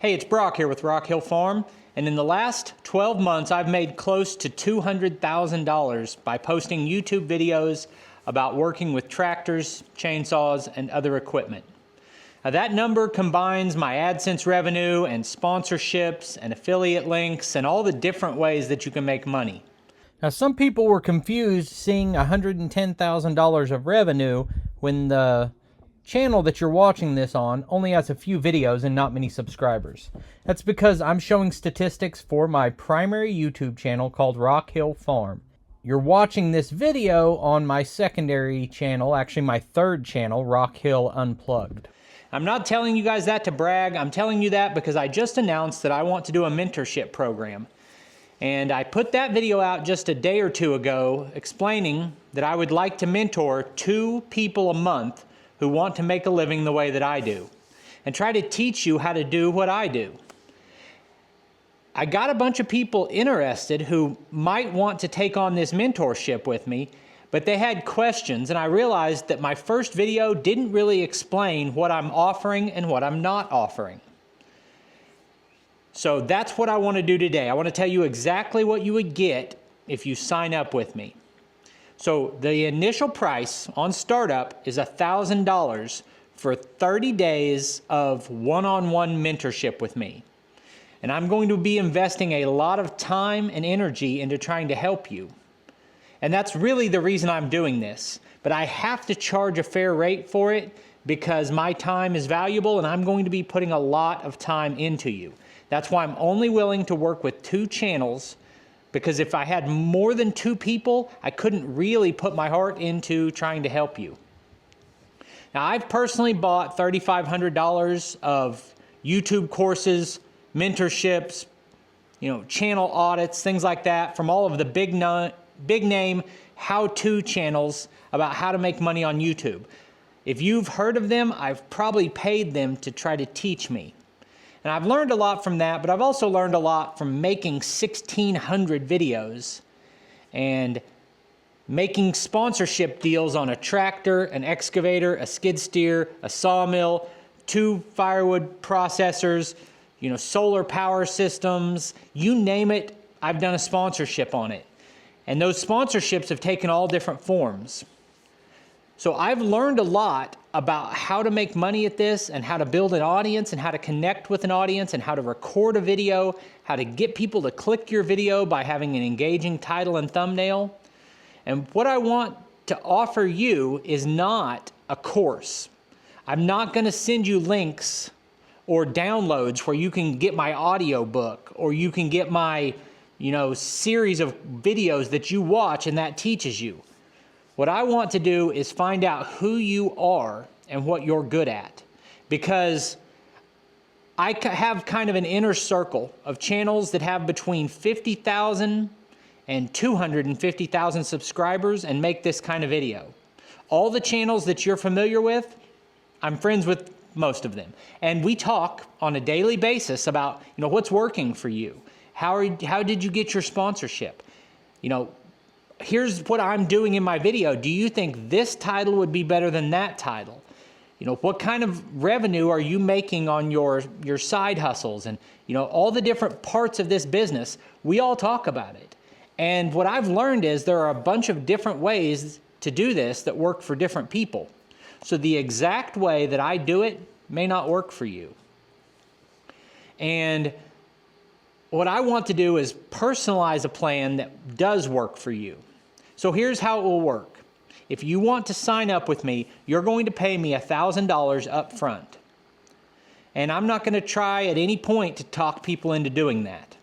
Hey, it's Brock here with Rock Hill Farm, and in the last 12 months I've made close to $200,000 by posting YouTube videos about working with tractors, chainsaws, and other equipment. Now that number combines my AdSense revenue and sponsorships and affiliate links and all the different ways that you can make money. Now some people were confused seeing $110,000 of revenue when the channel that you're watching this on only has a few videos and not many subscribers. That's because I'm showing statistics for my primary YouTube channel called Rock Hill Farm. You're watching this video on my secondary channel, actually my third channel, Rock Hill Unplugged. I'm not telling you guys that to brag. I'm telling you that because I just announced that I want to do a mentorship program. And I put that video out just a day or two ago explaining that I would like to mentor 2 people a month who want to make a living the way that I do and try to teach you how to do what I do. I got a bunch of people interested who might want to take on this mentorship with me, but they had questions, and I realized that my first video didn't really explain what I'm offering and what I'm not offering. So that's what I want to do today. I want to tell you exactly what you would get if you sign up with me. So the initial price on startup is $1,000 for 30 days of one-on-one mentorship with me. And I'm going to be investing a lot of time and energy into trying to help you. And that's really the reason I'm doing this. But I have to charge a fair rate for it because my time is valuable and I'm going to be putting a lot of time into you. That's why I'm only willing to work with 2 channels, because if I had more than 2 people, I couldn't really put my heart into trying to help you. Now, I've personally bought $3,500 of YouTube courses, mentorships, channel audits, things like that from all of the big name how-to channels about how to make money on YouTube. If you've heard of them, I've probably paid them to try to teach me. And I've learned a lot from that, but I've also learned a lot from making 1,600 videos and making sponsorship deals on a tractor, an excavator, a skid steer, a sawmill, 2 firewood processors, solar power systems, you name it, I've done a sponsorship on it. And those sponsorships have taken all different forms. So I've learned a lot about how to make money at this and how to build an audience and how to connect with an audience and how to record a video, how to get people to click your video by having an engaging title and thumbnail. And what I want to offer you is not a course. I'm not going to send you links or downloads where you can get my audio book or you can get my, series of videos that you watch and that teaches you. What I want to do is find out who you are and what you're good at, because I have kind of an inner circle of channels that have between 50,000 and 250,000 subscribers and make this kind of video. All the channels that you're familiar with, I'm friends with most of them. And we talk on a daily basis about, what's working for you. How did you get your sponsorship? Here's what I'm doing in my video. Do you think this title would be better than that title? What kind of revenue are you making on your side hustles? And, all the different parts of this business, we all talk about it. And what I've learned is there are a bunch of different ways to do this that work for different people. So the exact way that I do it may not work for you. And what I want to do is personalize a plan that does work for you. So here's how it will work. If you want to sign up with me, you're going to pay me $1,000 up front. And I'm not going to try at any point to talk people into doing that.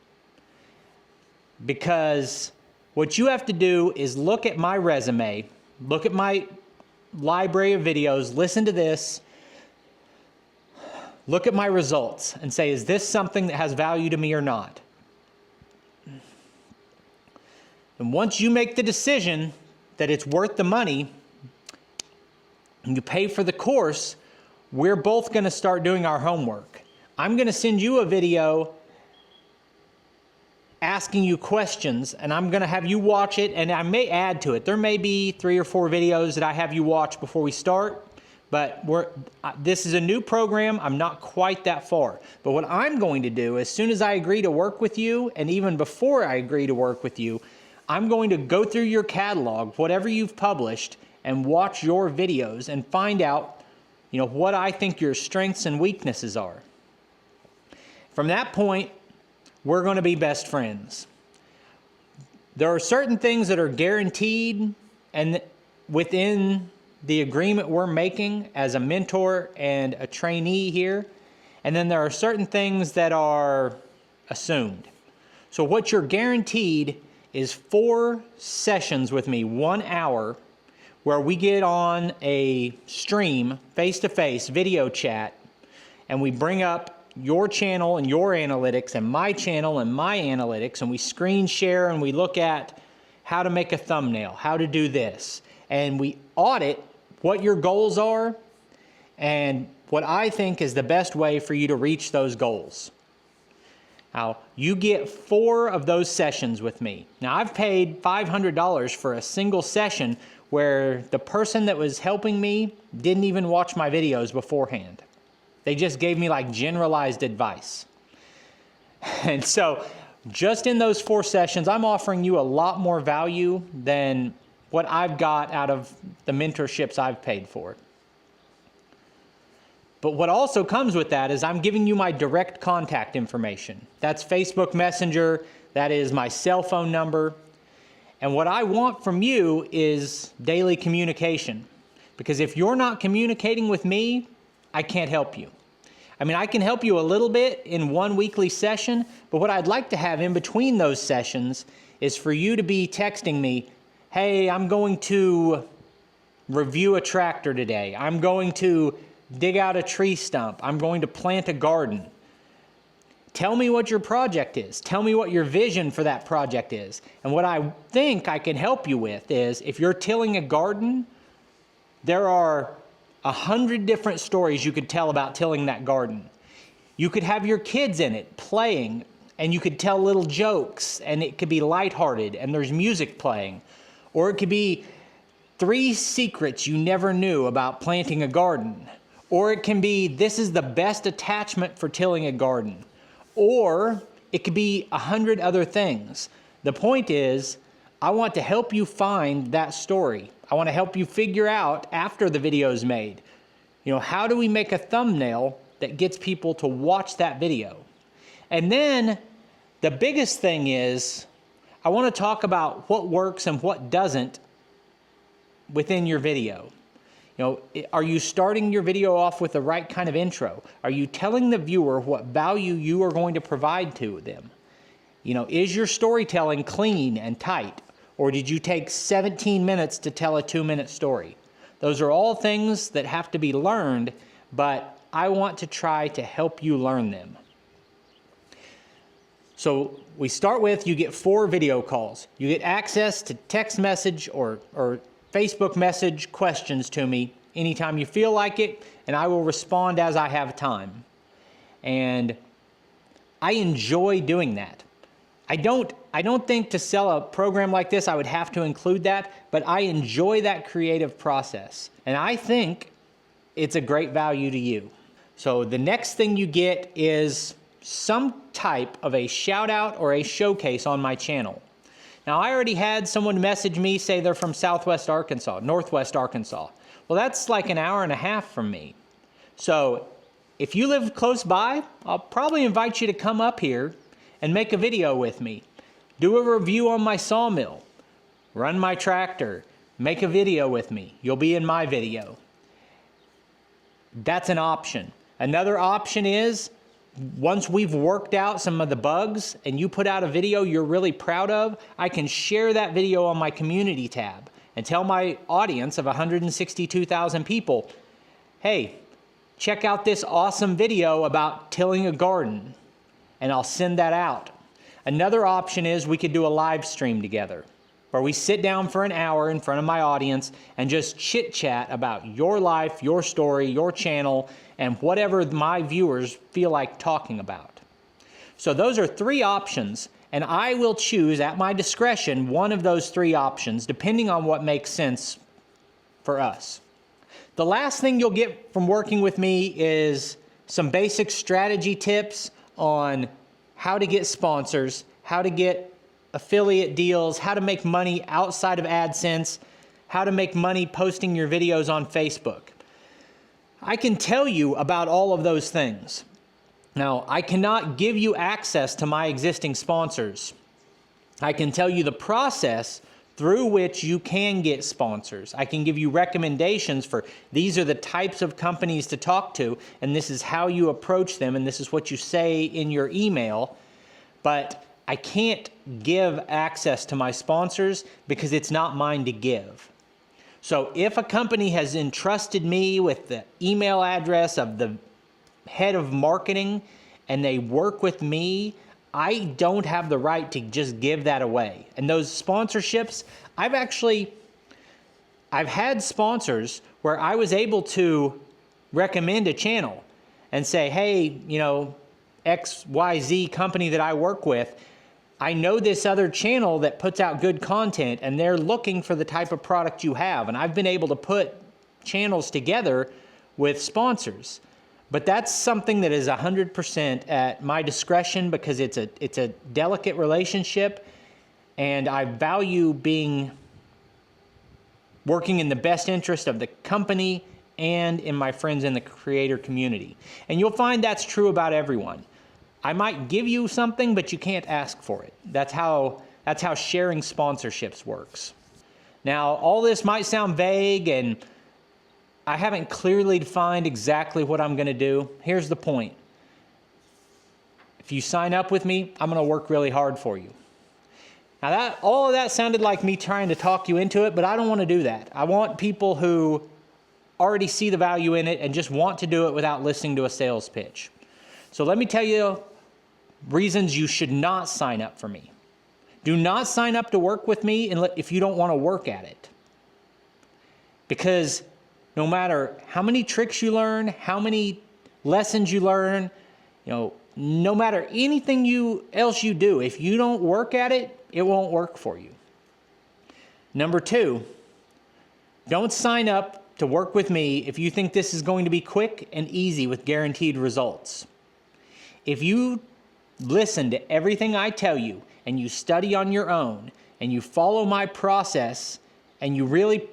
Because what you have to do is look at my resume, look at my library of videos, listen to this, look at my results and say, is this something that has value to me or not? And once you make the decision that it's worth the money and you pay for the course, we're both going to start doing our homework. I'm going to send you a video asking you questions, and I'm going to have you watch it, and I may add to it. There may be 3 or 4 videos that I have you watch before we start, But this is a new program. I'm not quite that far. But what I'm going to do, as soon as I agree to work with you, and even before I agree to work with you, I'm going to go through your catalog, whatever you've published, and watch your videos and find out, what I think your strengths and weaknesses are. From that point, we're going to be best friends. There are certain things that are guaranteed and within the agreement we're making as a mentor and a trainee here. And then there are certain things that are assumed. So what you're guaranteed is 4 sessions with me, 1 hour, where we get on a stream, face-to-face video chat, and we bring up your channel and your analytics and my channel and my analytics, and we screen share and we look at how to make a thumbnail, how to do this, and we audit what your goals are and what I think is the best way for you to reach those goals. Now, you get 4 of those sessions with me. Now, I've paid $500 for a single session where the person that was helping me didn't even watch my videos beforehand. They just gave me like generalized advice. And so just in those 4 sessions, I'm offering you a lot more value than what I've got out of the mentorships I've paid for. But what also comes with that is I'm giving you my direct contact information. That's Facebook Messenger, that is my cell phone number. And what I want from you is daily communication. Because if you're not communicating with me, I can't help you. I mean, I can help you a little bit in 1 weekly session, but what I'd like to have in between those sessions is for you to be texting me, hey, I'm going to review a tractor today. I'm going to dig out a tree stump. I'm going to plant a garden. Tell me what your project is. Tell me what your vision for that project is. And what I think I can help you with is if you're tilling a garden, there are 100 different stories you could tell about tilling that garden. You could have your kids in it playing, and you could tell little jokes, and it could be lighthearted, and there's music playing. Or it could be 3 secrets you never knew about planting a garden. Or it can be, this is the best attachment for tilling a garden. Or it could be 100 other things. The point is, I want to help you find that story. I want to help you figure out after the video is made, how do we make a thumbnail that gets people to watch that video? And then the biggest thing is, I want to talk about what works and what doesn't within your video. Are you starting your video off with the right kind of intro? Are you telling the viewer what value you are going to provide to them? Is your storytelling clean and tight? Or did you take 17 minutes to tell a 2-minute story? Those are all things that have to be learned, but I want to try to help you learn them. So we start with, you get 4 video calls. You get access to text message or Facebook message questions to me anytime you feel like it, and I will respond as I have time. And I enjoy doing that. I don't think to sell a program like this I would have to include that, but I enjoy that creative process. And I think it's a great value to you. So the next thing you get is some type of a shout out or a showcase on my channel. Now, I already had someone message me, say they're from Southwest Arkansas, Northwest Arkansas. Well, that's like an hour and a half from me. So if you live close by, I'll probably invite you to come up here and make a video with me. Do a review on my sawmill, run my tractor, make a video with me. You'll be in my video. That's an option. Another option is, once we've worked out some of the bugs and you put out a video you're really proud of, I can share that video on my community tab and tell my audience of 162,000 people, hey, check out this awesome video about tilling a garden, and I'll send that out. Another option is we could do a live stream together where we sit down for an hour in front of my audience and just chit chat about your life, your story, your channel, and whatever my viewers feel like talking about. So those are 3 options, and I will choose at my discretion one of those 3 options depending on what makes sense for us. The last thing you'll get from working with me is some basic strategy tips on how to get sponsors, how to get affiliate deals, how to make money outside of AdSense, how to make money posting your videos on Facebook. I can tell you about all of those things. Now, I cannot give you access to my existing sponsors. I can tell you the process through which you can get sponsors. I can give you recommendations for these are the types of companies to talk to, and this is how you approach them, and this is what you say in your email. But I can't give access to my sponsors because it's not mine to give. So if a company has entrusted me with the email address of the head of marketing and they work with me, I don't have the right to just give that away. And those sponsorships, I've had sponsors where I was able to recommend a channel and say, hey, XYZ company that I work with, I know this other channel that puts out good content and they're looking for the type of product you have. And I've been able to put channels together with sponsors. But that's something that is 100% at my discretion because it's a delicate relationship, and I value working in the best interest of the company and in my friends in the creator community. And you'll find that's true about everyone. I might give you something, but you can't ask for it. That's how sharing sponsorships works. Now, all this might sound vague and I haven't clearly defined exactly what I'm going to do. Here's the point. If you sign up with me, I'm going to work really hard for you. Now, all of that sounded like me trying to talk you into it, but I don't want to do that. I want people who already see the value in it and just want to do it without listening to a sales pitch. So let me tell you reasons you should not sign up for me. Do not sign up to work with me if you don't want to work at it. Because no matter how many tricks you learn, how many lessons you learn, no matter anything else you do, if you don't work at it, it won't work for you. Number 2, don't sign up to work with me if you think this is going to be quick and easy with guaranteed results. If you listen to everything I tell you and you study on your own and you follow my process and you really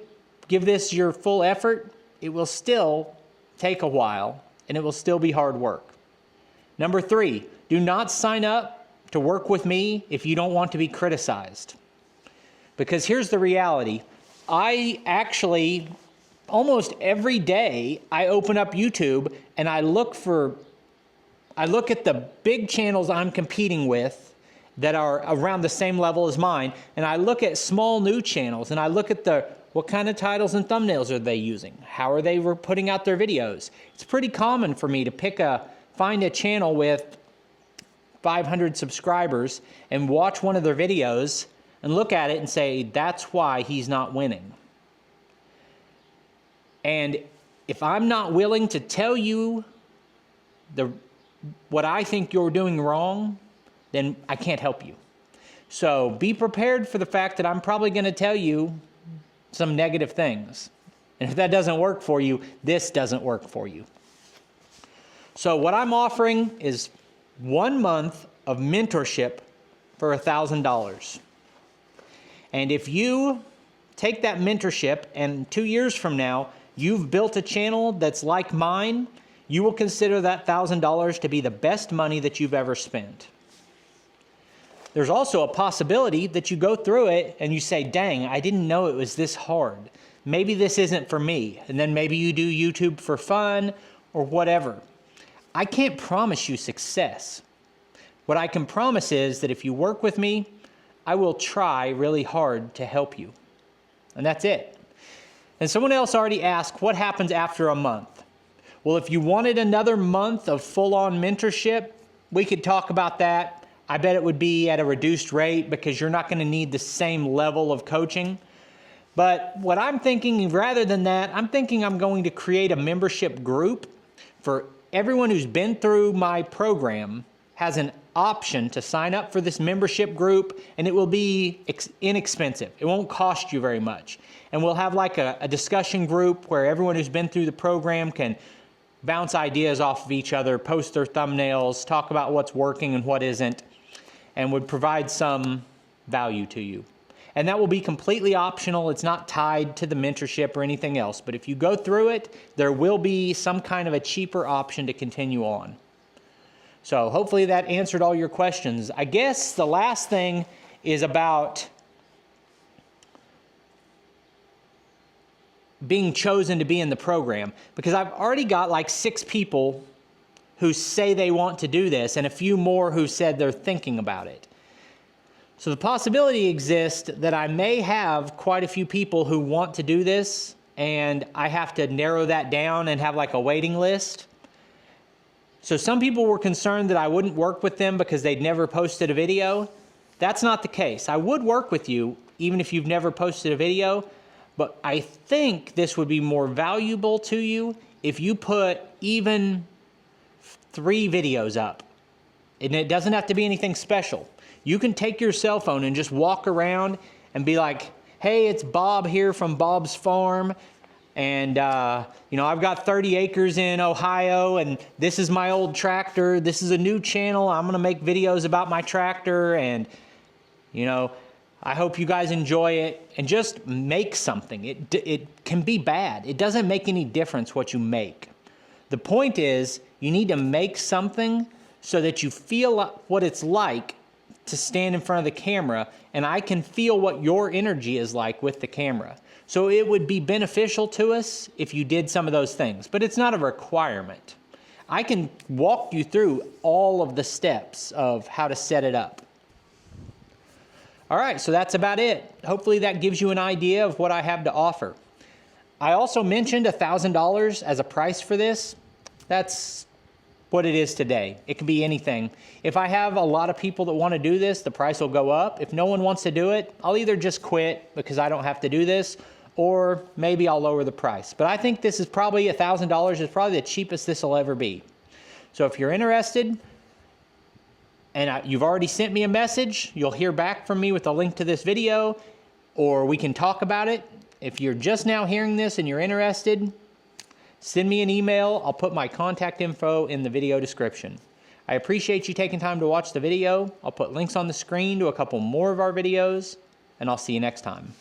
give this your full effort, it will still take a while and it will still be hard work. Number 3, do not sign up to work with me if you don't want to be criticized. Because here's the reality. I actually, almost every day, I open up YouTube and I look at the big channels I'm competing with that are around the same level as mine, and I look at small new channels and I look at what kind of titles and thumbnails are they using? How are they putting out their videos? It's pretty common for me to find a channel with 500 subscribers and watch one of their videos and look at it and say, that's why he's not winning. And if I'm not willing to tell you what I think you're doing wrong, then I can't help you. So be prepared for the fact that I'm probably going to tell you some negative things. And if that doesn't work for you, this doesn't work for you. So what I'm offering is 1 month of mentorship for $1,000. And if you take that mentorship and 2 years from now, you've built a channel that's like mine, you will consider that $1,000 to be the best money that you've ever spent. There's also a possibility that you go through it and you say, dang, I didn't know it was this hard. Maybe this isn't for me. And then maybe you do YouTube for fun or whatever. I can't promise you success. What I can promise is that if you work with me, I will try really hard to help you. And that's it. And someone else already asked, what happens after a month? Well, if you wanted another month of full-on mentorship, we could talk about that. I bet it would be at a reduced rate because you're not going to need the same level of coaching. But what I'm thinking, rather than that, I'm thinking I'm going to create a membership group for everyone who's been through my program has an option to sign up for this membership group, and it will be inexpensive. It won't cost you very much. And we'll have like a discussion group where everyone who's been through the program can bounce ideas off of each other, post their thumbnails, talk about what's working and what isn't, and would provide some value to you. And that will be completely optional. It's not tied to the mentorship or anything else. But if you go through it, there will be some kind of a cheaper option to continue on. So hopefully that answered all your questions. I guess the last thing is about being chosen to be in the program, because I've already got like 6 people who say they want to do this and a few more who said they're thinking about it. So the possibility exists that I may have quite a few people who want to do this, and I have to narrow that down and have like a waiting list. So some people were concerned that I wouldn't work with them because they'd never posted a video. That's not the case. I would work with you even if you've never posted a video, but I think this would be more valuable to you if you put even 3 videos up. And it doesn't have to be anything special. You can take your cell phone and just walk around and be like, hey, it's Bob here from Bob's Farm. And, you know, I've got 30 acres in Ohio, and this is my old tractor. This is a new channel. I'm going to make videos about my tractor. And, you know, I hope you guys enjoy it. And just make something. It can be bad. It doesn't make any difference what you make. The point is, you need to make something so that you feel what it's like to stand in front of the camera, and I can feel what your energy is like with the camera. So it would be beneficial to us if you did some of those things, but it's not a requirement. I can walk you through all of the steps of how to set it up. All right, so that's about it. Hopefully that gives you an idea of what I have to offer. I also mentioned $1,000 as a price for this. That's what it is today. It can be anything. If I have a lot of people that want to do this, the price will go up. If no one wants to do it, I'll either just quit because I don't have to do this, or maybe I'll lower the price. But I think this is probably $1,000 is probably the cheapest this will ever be. So if you're interested, and you've already sent me a message, you'll hear back from me with a link to this video, or we can talk about it. If you're just now hearing this and you're interested, send me an email. I'll put my contact info in the video description. I appreciate you taking time to watch the video. I'll put links on the screen to a couple more of our videos, and I'll see you next time.